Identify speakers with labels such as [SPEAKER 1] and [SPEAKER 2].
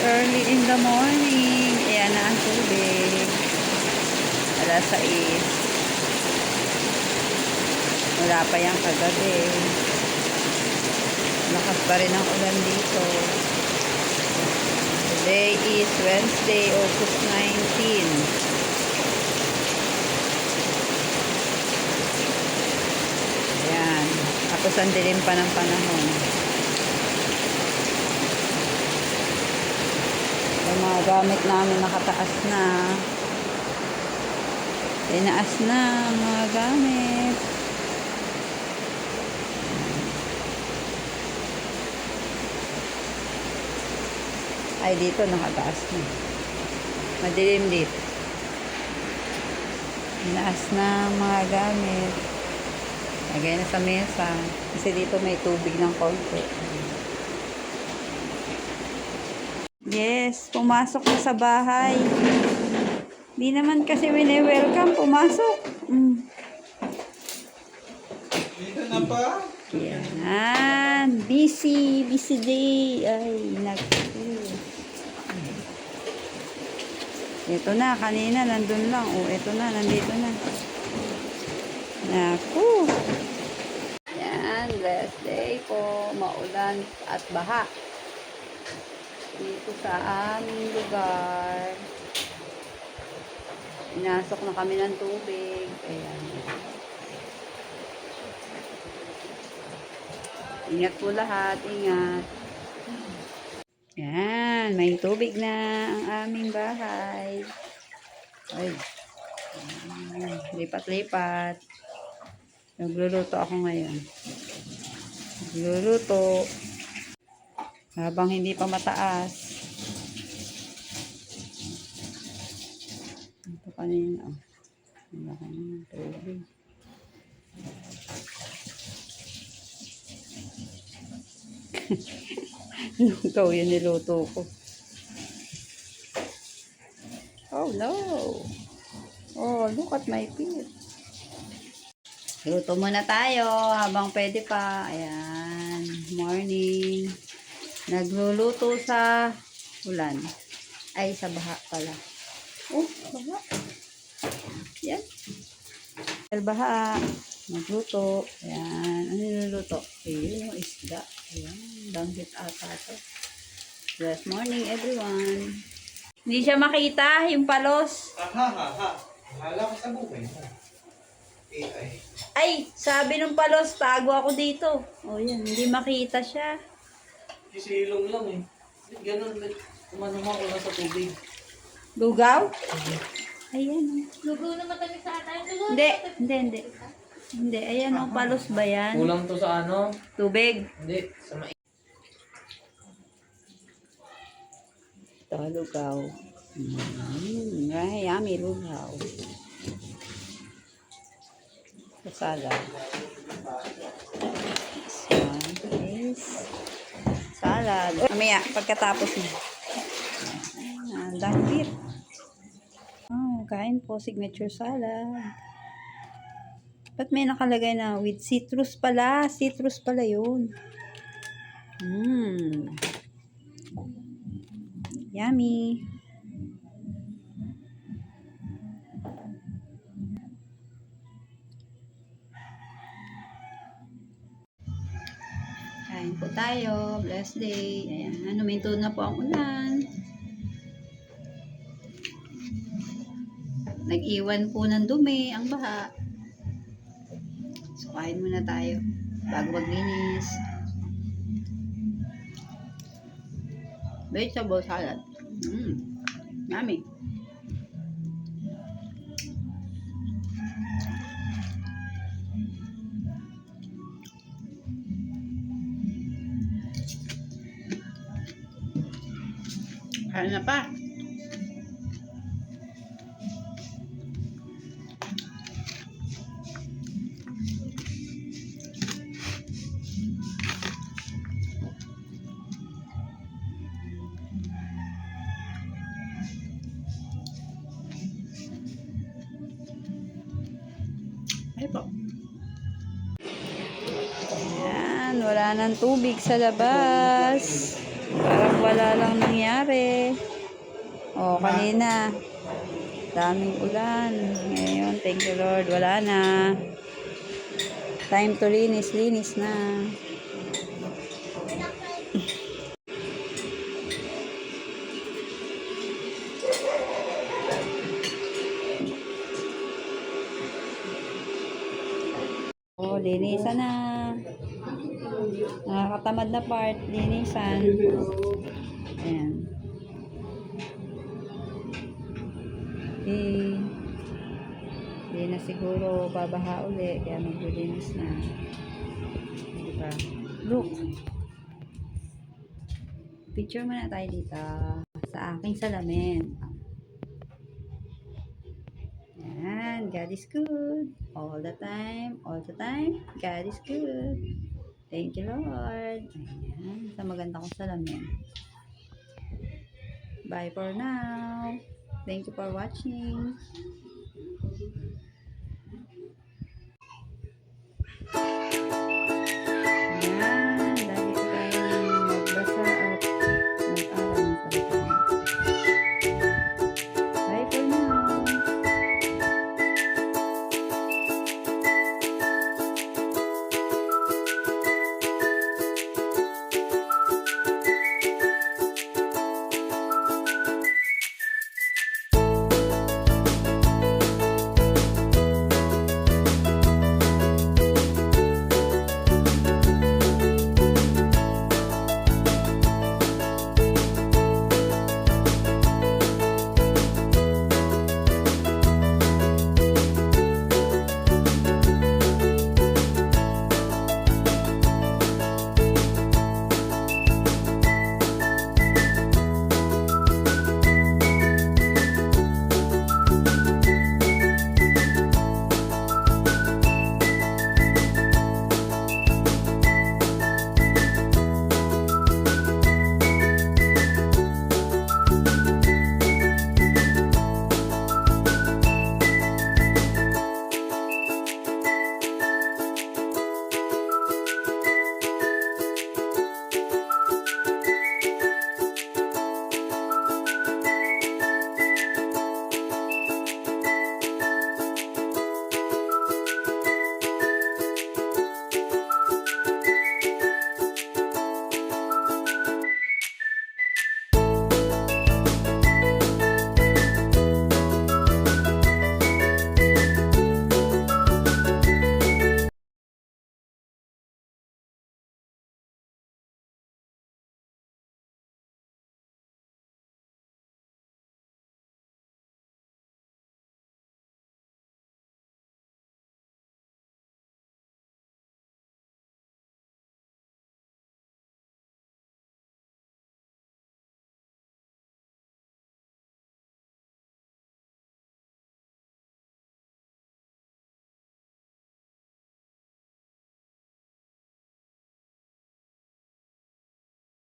[SPEAKER 1] early in the morning. Ayan na ang tubig. Alas 6. Wala pa yung kagabi. Lakas pa rin ang ulan dito. Today is Wednesday, August 19. Ayan. Tapos ang dilim pa ng panahon. Yung mga gamit namin nakataas na. Tinaas na ang mga gamit. Ay, dito nakataas na. Madilim dito. Tinaas na ang mga gamit. Lagay na sa mesa. Kasi dito may tubig ng konti. Yes, pumasok na sa bahay. Di naman kasi wini-welcome, pumasok.
[SPEAKER 2] Dito na pa?
[SPEAKER 1] Yan. Busy day. Ay, ito na, kanina nandun lang. Oh, ito na, nandito na. Naku. Yan, last day po. Maulan at baha. Dito sa aming lugar. Inasok na kami ng tubig. Ayan. Ingat po lahat. Ingat. Yan. May tubig na ang aming bahay. Ay. Lipat-lipat. Nagluluto ako ngayon. Nagluluto. Habang hindi pa mataas. Ito kanina. Wala kanina. Tubig. Lugaw yun niluto ko. Oh no. Oh, look at my feet. Luto muna tayo habang pwede pa. Ayan. Morning. Nagluluto sa ulan. Ay, sa baha pala. Oh, baha. Yan. Baha. Nagluto. Ayan. Ano niluluto? Ayun, isda. Ayan. Danggit ata ito. Good morning, everyone. Hindi siya makita, yung palos.
[SPEAKER 2] Hala ka sa buhay mo. AI.
[SPEAKER 1] Ay, sabi ng palos, tago ako dito. O yan, hindi makita siya.
[SPEAKER 2] Sisilong lang eh. Ganun, kumanama ko lang sa tubig.
[SPEAKER 1] Lugaw? Ayan.
[SPEAKER 3] Lugaw na matamis sa atin.
[SPEAKER 1] Hindi. Hindi, ayan o, palos ba yan?
[SPEAKER 2] Kulang to sa ano?
[SPEAKER 1] Tubig.
[SPEAKER 2] Hindi, sa mais.
[SPEAKER 1] Ito, lugaw. Ay, yummy, lugaw. Salad. This one is salad. Mamaya, pagkatapos niya. Dahil. Oh, kain po, signature salad. Ba't may nakalagay na with citrus pala? Citrus pala yun. Yummy. Kain po tayo. Blessed day. Ayan. Huminto na po ang ulan. Nag-iwan po ng dumi ang baha. So, kain muna tayo bago maglinis. Vegetable salad. Yummy. Kain na pa. Ay po. Ayan, wala nang tubig sa labas. Parang wala lang nangyari. O, kanina. Daming ulan. Ngayon, thank you Lord. Wala na. Time to linis. Linis na. O, linisan na. Nakakatamad na part. Linisan. Ayan. Okay. Hindi na siguro babaha uli. Kaya maglilinis na. Diba? Look. Picture muna tayo dito. Sa aking salamin. Ayan. God is good. All the time. All the time. God is good. Thank you, Lord. Ayan. Sa maganda kong salamin. Bye for now. Thank you for watching.